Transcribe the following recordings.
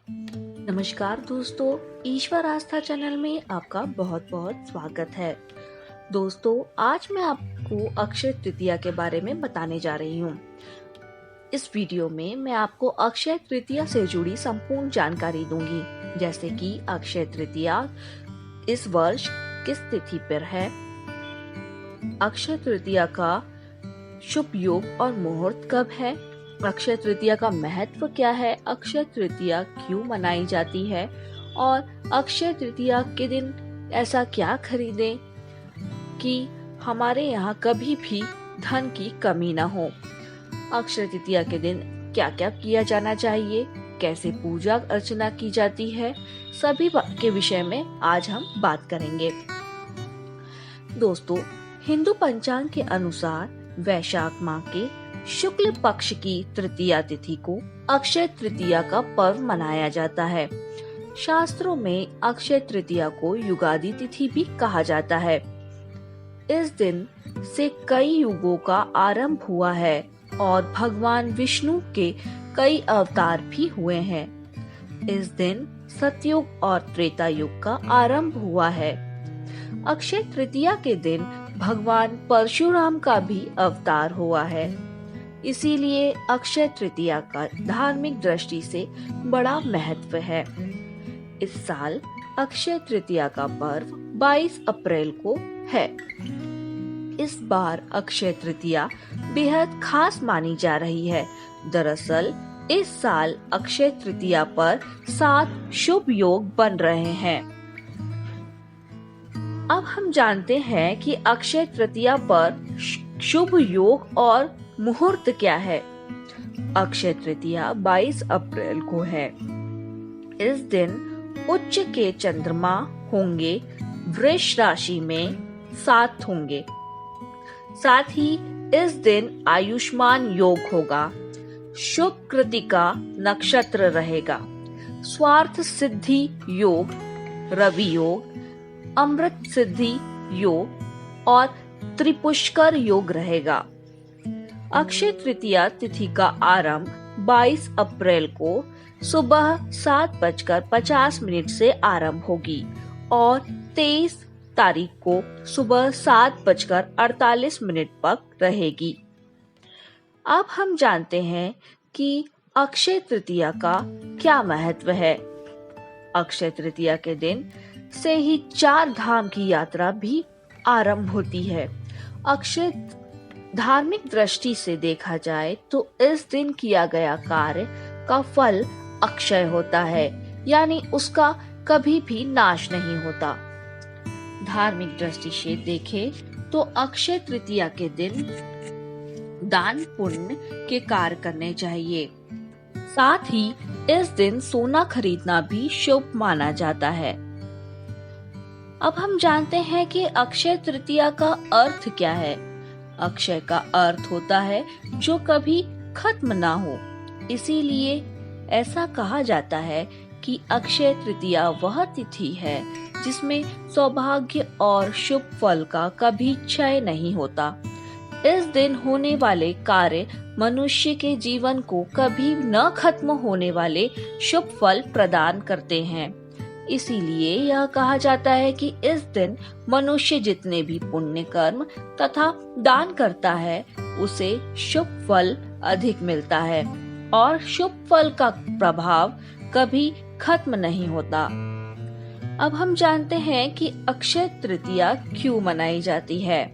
नमस्कार दोस्तों, ईश्वर आस्था चैनल में आपका बहुत बहुत स्वागत है। दोस्तों, आज मैं आपको अक्षय तृतीया के बारे में बताने जा रही हूँ। इस वीडियो में मैं आपको अक्षय तृतीया से जुड़ी संपूर्ण जानकारी दूंगी, जैसे कि अक्षय तृतीया इस वर्ष किस तिथि पर है, अक्षय तृतीया का शुभ योग और मुहूर्त कब है, अक्षय तृतीया का महत्व क्या है, अक्षय तृतीया क्यों मनाई जाती है और अक्षय तृतीया के दिन ऐसा क्या खरीदें कि हमारे यहाँ कभी भी धन की कमी न हो। अक्षय तृतीया के दिन क्या क्या किया जाना चाहिए, कैसे पूजा अर्चना की जाती है, सभी के विषय में आज हम बात करेंगे। दोस्तों, हिंदू पंचांग के अनुसार वैशाख माह के शुक्ल पक्ष की तृतीया तिथि को अक्षय तृतीया का पर्व मनाया जाता है। शास्त्रों में अक्षय तृतीया को युगादि तिथि भी कहा जाता है। इस दिन से कई युगों का आरंभ हुआ है और भगवान विष्णु के कई अवतार भी हुए हैं। इस दिन सतयुग और त्रेता युग का आरंभ हुआ है। अक्षय तृतीया के दिन भगवान परशुराम का भी अवतार हुआ है। इसीलिए अक्षय तृतीया का धार्मिक दृष्टि से बड़ा महत्व है। इस साल अक्षय तृतीया का पर्व 22 अप्रैल को है। इस बार अक्षय तृतीया बेहद खास मानी जा रही है। दरअसल इस साल अक्षय तृतीया पर 7 शुभ योग बन रहे हैं। अब हम जानते हैं कि अक्षय तृतीया पर शुभ योग और मुहूर्त क्या है। अक्षय तृतीया 22 अप्रैल को है। इस दिन उच्च के चंद्रमा होंगे, वृष राशि में 7 होंगे। साथ ही इस दिन आयुष्मान योग होगा, शुभ कृतिका नक्षत्र रहेगा, स्वार्थ सिद्धि योग, रवि योग, अमृत सिद्धि योग और त्रिपुष्कर योग रहेगा। अक्षय तृतीया तिथि का आरंभ 22 अप्रैल को सुबह 7:50 से आरंभ होगी और 23 तारीख को सुबह 7:48 तक रहेगी। अब हम जानते हैं कि अक्षय तृतीया का क्या महत्व है। अक्षय तृतीया के दिन से ही 4 धाम की यात्रा भी आरंभ होती है। अक्षय धार्मिक दृष्टि से देखा जाए तो इस दिन किया गया कार्य का फल अक्षय होता है, यानी उसका कभी भी नाश नहीं होता। धार्मिक दृष्टि से देखें तो अक्षय तृतीया के दिन दान पुण्य के कार्य करने चाहिए। साथ ही इस दिन सोना खरीदना भी शुभ माना जाता है। अब हम जानते हैं कि अक्षय तृतीया का अर्थ क्या है। अक्षय का अर्थ होता है जो कभी खत्म ना हो। इसीलिए ऐसा कहा जाता है कि अक्षय तृतीया वह तिथि है जिसमें सौभाग्य और शुभ फल का कभी क्षय नहीं होता। इस दिन होने वाले कार्य मनुष्य के जीवन को कभी न खत्म होने वाले शुभ फल प्रदान करते हैं। इसीलिए यह कहा जाता है कि इस दिन मनुष्य जितने भी पुण्य कर्म तथा दान करता है उसे शुभ फल अधिक मिलता है और शुभ फल का प्रभाव कभी खत्म नहीं होता। अब हम जानते हैं कि अक्षय तृतीया क्यों मनाई जाती है।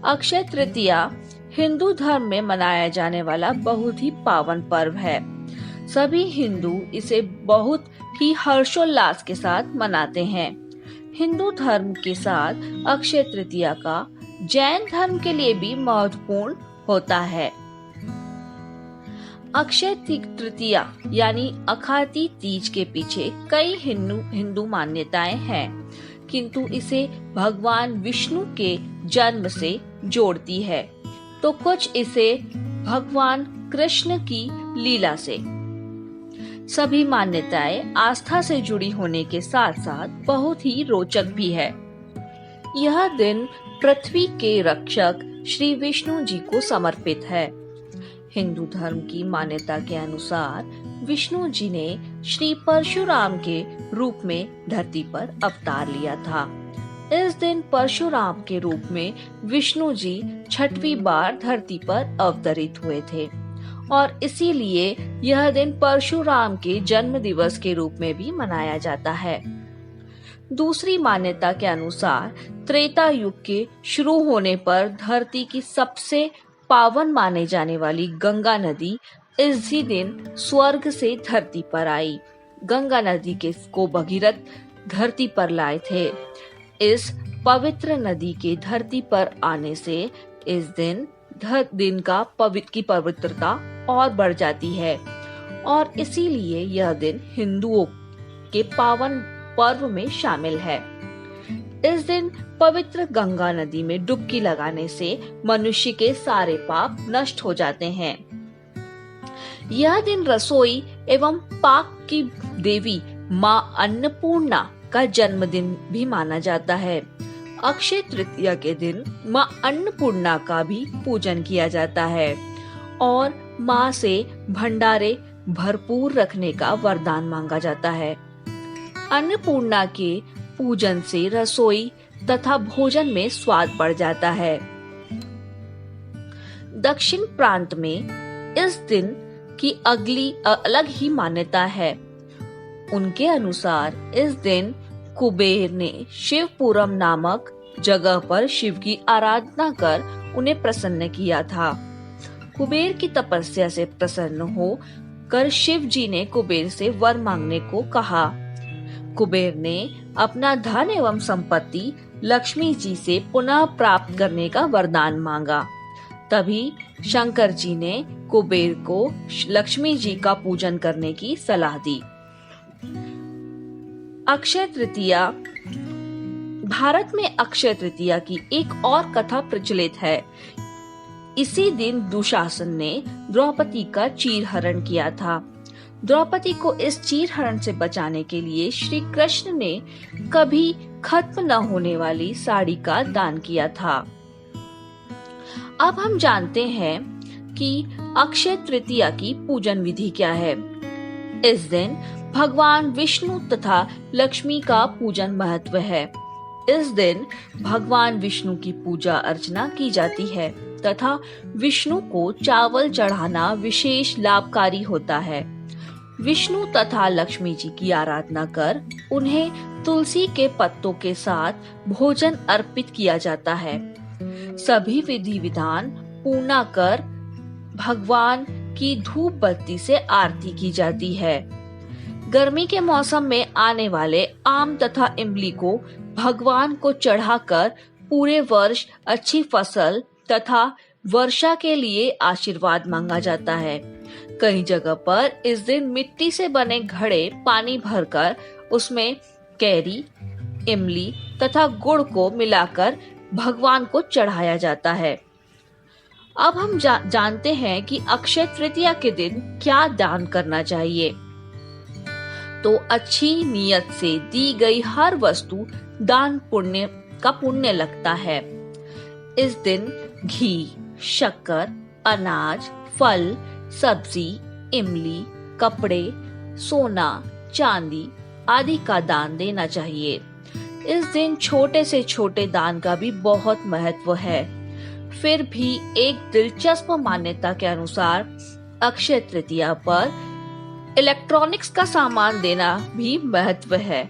अक्षय तृतीया हिंदू धर्म में मनाया जाने वाला बहुत ही पावन पर्व है। सभी हिंदू इसे बहुत ही हर्षोल्लास के साथ मनाते हैं। हिंदू धर्म के साथ अक्षय तृतीया का जैन धर्म के लिए भी महत्वपूर्ण होता है। अक्षय तृतीया यानी अखाती तीज के पीछे कई हिंदू मान्यताएं हैं, किंतु इसे भगवान विष्णु के जन्म से जोड़ती है तो कुछ इसे भगवान कृष्ण की लीला से। सभी मान्यताएं आस्था से जुड़ी होने के साथ साथ बहुत ही रोचक भी है। यह दिन पृथ्वी के रक्षक श्री विष्णु जी को समर्पित है। हिंदू धर्म की मान्यता के अनुसार विष्णु जी ने श्री परशुराम के रूप में धरती पर अवतार लिया था। इस दिन परशुराम के रूप में विष्णु जी छठवीं बार धरती पर अवतरित हुए थे और इसीलिए यह दिन परशुराम के जन्म दिवस के रूप में भी मनाया जाता है। दूसरी मान्यता के अनुसार त्रेता युग के शुरू होने पर धरती की सबसे पावन माने जाने वाली गंगा नदी इस ही दिन स्वर्ग से धरती पर आई। गंगा नदी को भगीरथ धरती पर लाए थे। इस पवित्र नदी के धरती पर आने से इस दिन की पवित्रता और बढ़ जाती है और इसीलिए यह दिन हिंदुओं के पावन पर्व में शामिल है। इस दिन पवित्र गंगा नदी में डुबकी लगाने से मनुष्य के सारे पाप नष्ट हो जाते हैं। यह दिन रसोई एवं पाक की देवी मां अन्नपूर्णा का जन्मदिन भी माना जाता है। अक्षय तृतीया के दिन मां अन्नपूर्णा का भी पूजन किया जाता है और मां से भंडारे भरपूर रखने का वरदान मांगा जाता है। अन्नपूर्णा के पूजन से रसोई तथा भोजन में स्वाद बढ़ जाता है। दक्षिण प्रांत में इस दिन की अलग ही मान्यता है। उनके अनुसार इस दिन कुबेर ने शिवपुरम नामक जगह पर शिव की आराधना कर उन्हें प्रसन्न किया था। कुबेर की तपस्या से प्रसन्न हो कर शिव जी ने कुबेर से वर मांगने को कहा। कुबेर ने अपना धन एवं संपत्ति लक्ष्मी जी से पुनः प्राप्त करने का वरदान मांगा। तभी शंकर जी ने कुबेर को लक्ष्मी जी का पूजन करने की सलाह दी। अक्षय तृतीया। भारत में अक्षय तृतीया की एक और कथा प्रचलित है। इसी दिन दुशासन ने द्रौपदी का चीरहरण किया था। द्रौपदी को इस चीरहरण से बचाने के लिए श्री कृष्ण ने कभी खत्म न होने वाली साड़ी का दान किया था। अब हम जानते हैं कि अक्षय तृतीया की पूजन विधि क्या है। इस दिन भगवान विष्णु तथा लक्ष्मी का पूजन महत्व है। इस दिन भगवान विष्णु की पूजा अर्चना की जाती है तथा विष्णु को चावल चढ़ाना विशेष लाभकारी होता है। विष्णु तथा लक्ष्मी जी की आराधना कर उन्हें तुलसी के पत्तों के साथ भोजन अर्पित किया जाता है। सभी विधि विधान पूर्ण कर भगवान की धूप बत्ती से आरती की जाती है। गर्मी के मौसम में आने वाले आम तथा इमली को भगवान को चढ़ाकर पूरे वर्ष अच्छी फसल तथा वर्षा के लिए आशीर्वाद मांगा जाता है। कई जगह पर इस दिन मिट्टी से बने घड़े पानी भरकर उसमें कैरी, इमली तथा गुड़ को मिलाकर भगवान को चढ़ाया जाता है। अब हम जानते हैं कि अक्षय तृतीया के दिन क्या दान करना चाहिए। तो अच्छी नियत से दी गई हर वस्तु दान पुण्य लगता है। इस दिन घी, शक्कर, अनाज, फल, सब्जी, इमली, कपड़े, सोना, चांदी आदि का दान देना चाहिए। इस दिन छोटे से छोटे दान का भी बहुत महत्व है। फिर भी एक दिलचस्प मान्यता के अनुसार अक्षय तृतीया पर इलेक्ट्रॉनिक्स का सामान देना भी महत्व है।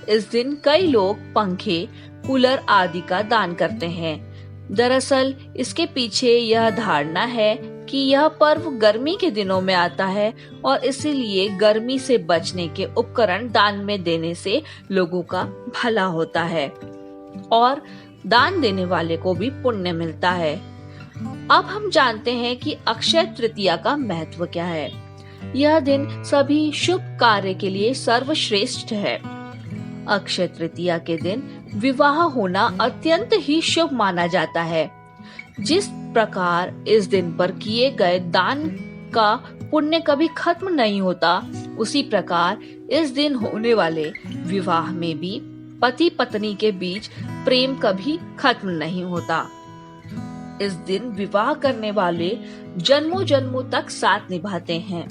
इस दिन कई लोग पंखे, कूलर आदि का दान करते हैं। दरअसल इसके पीछे यह धारणा है कि यह पर्व गर्मी के दिनों में आता है और इसीलिए गर्मी से बचने के उपकरण दान में देने से लोगों का भला होता है और दान देने वाले को भी पुण्य मिलता है। अब हम जानते हैं कि अक्षय तृतीया का महत्व क्या है। यह दिन सभी शुभ कार्य के लिए सर्वश्रेष्ठ है। अक्षय तृतीया के दिन विवाह होना अत्यंत ही शुभ माना जाता है। जिस प्रकार इस दिन पर किए गए दान का पुण्य कभी खत्म नहीं होता, उसी प्रकार इस दिन होने वाले विवाह में भी पति पत्नी के बीच प्रेम कभी खत्म नहीं होता। इस दिन विवाह करने वाले जन्मों जन्मों तक साथ निभाते हैं।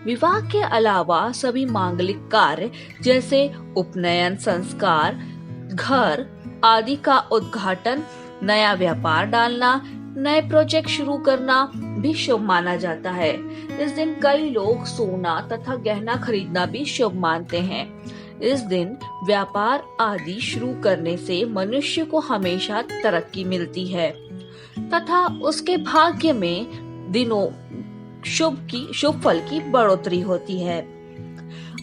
विवाह के अलावा सभी मांगलिक कार्य जैसे उपनयन संस्कार, घर आदि का उद्घाटन, नया व्यापार डालना, नए प्रोजेक्ट शुरू करना भी शुभ माना जाता है। इस दिन कई लोग सोना तथा गहना खरीदना भी शुभ मानते हैं। इस दिन व्यापार आदि शुरू करने से मनुष्य को हमेशा तरक्की मिलती है तथा उसके भाग्य में दिनों शुभ फल की बढ़ोतरी होती है।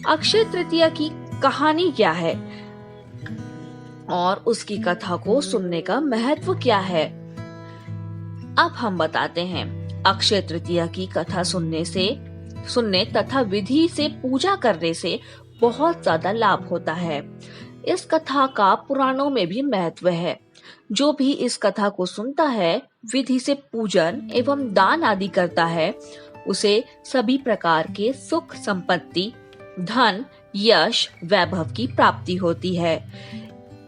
अक्षय तृतीया की कहानी क्या है और उसकी कथा को सुनने का महत्व क्या है, अब हम बताते हैं। अक्षय तृतीया की कथा सुनने तथा विधि से पूजा करने से बहुत ज्यादा लाभ होता है। इस कथा का पुराणों में भी महत्व है। जो भी इस कथा को सुनता है, विधि से पूजन एवं दान आदि करता है, उसे सभी प्रकार के सुख संपत्ति, धन, यश, वैभव की प्राप्ति होती है।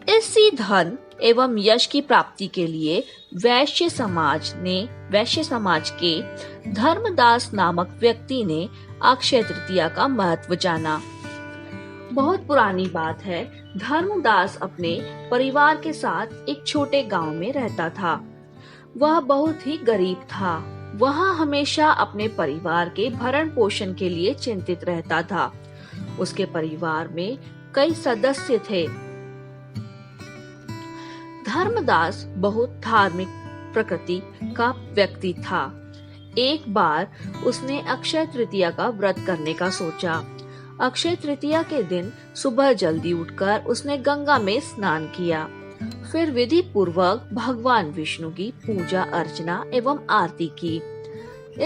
इसी धन एवं यश की प्राप्ति के लिए वैश्य समाज के धर्मदास नामक व्यक्ति ने अक्षय तृतीया का महत्व जाना। बहुत पुरानी बात है। धर्मदास अपने परिवार के साथ एक छोटे गांव में रहता था। वह बहुत ही गरीब था। वह हमेशा अपने परिवार के भरण पोषण के लिए चिंतित रहता था। उसके परिवार में कई सदस्य थे। धर्मदास बहुत धार्मिक प्रकृति का व्यक्ति था। एक बार उसने अक्षय तृतीया का व्रत करने का सोचा। अक्षय तृतीया के दिन सुबह जल्दी उठकर उसने गंगा में स्नान किया। फिर विधि पूर्वक भगवान विष्णु की पूजा अर्चना एवं आरती की।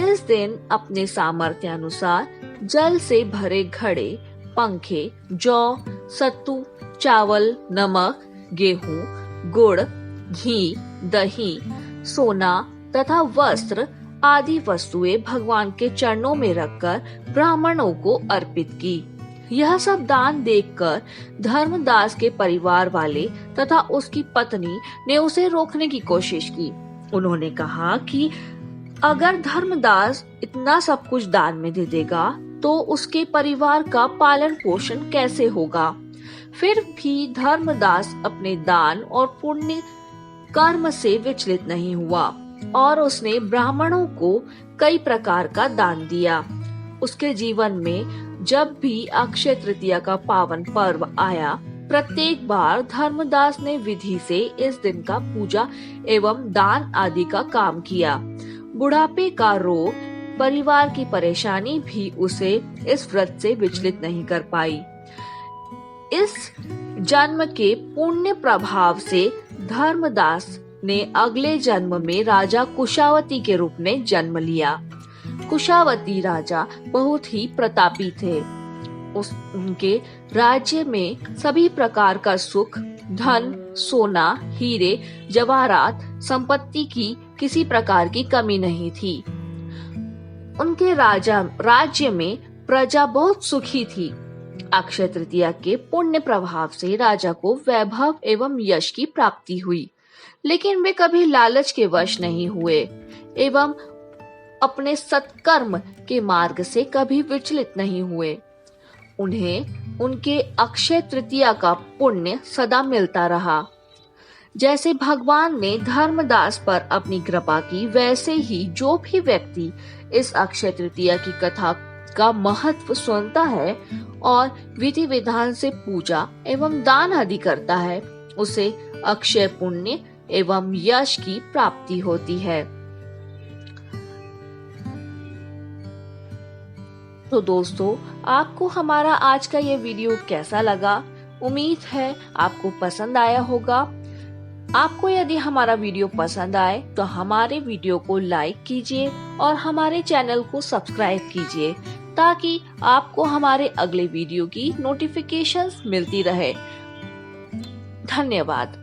इस दिन अपने सामर्थ्य अनुसार जल से भरे घड़े, पंखे, जौ, सत्तू, चावल, नमक, गेहूं, गुड़, घी, दही, सोना तथा वस्त्र आदि वस्तुएं भगवान के चरणों में रखकर ब्राह्मणों को अर्पित की। यह सब दान देखकर धर्मदास के परिवार वाले तथा उसकी पत्नी ने उसे रोकने की कोशिश की। उन्होंने कहा कि अगर धर्मदास इतना सब कुछ दान में दे देगा तो उसके परिवार का पालन पोषण कैसे होगा। फिर भी धर्मदास अपने दान और पुण्य कर्म से विचलित नहीं हुआ और उसने ब्राह्मणों को कई प्रकार का दान दिया। उसके जीवन में जब भी अक्षय तृतीया का पावन पर्व आया, प्रत्येक बार धर्मदास ने विधि से इस दिन का पूजा एवं दान आदि का काम किया। बुढ़ापे का रोग, परिवार की परेशानी भी उसे इस व्रत से विचलित नहीं कर पाई। इस जन्म के पुण्य प्रभाव से धर्मदास ने अगले जन्म में राजा कुशावती के रूप में जन्म लिया। कुशावती राजा बहुत ही प्रतापी थे। उनके राज्य में सभी प्रकार का सुख, धन, सोना, हीरे, जवाहरात, संपत्ति की किसी प्रकार की कमी नहीं थी। उनके राज्य में प्रजा बहुत सुखी थी। अक्षय तृतीया के पुण्य प्रभाव से राजा को वैभव एवं यश की प्राप्ति हुई, लेकिन वे कभी लालच के वश नहीं हुए एवं अपने सत्कर्म के मार्ग से कभी विचलित नहीं हुए। उन्हें उनके अक्षय तृतीया का पुण्य सदा मिलता रहा। जैसे भगवान ने धर्मदास पर अपनी कृपा की, वैसे ही जो भी व्यक्ति इस अक्षय तृतीया की कथा का महत्व सुनता है और विधि विधान से पूजा एवं दान आदि करता है, उसे अक्षय पुण्य एवं यश की प्राप्ति होती है। तो दोस्तों, आपको हमारा आज का ये वीडियो कैसा लगा? उम्मीद है आपको पसंद आया होगा। आपको यदि हमारा वीडियो पसंद आए तो हमारे वीडियो को लाइक कीजिए और हमारे चैनल को सब्सक्राइब कीजिए, ताकि आपको हमारे अगले वीडियो की नोटिफिकेशंस मिलती रहे। धन्यवाद।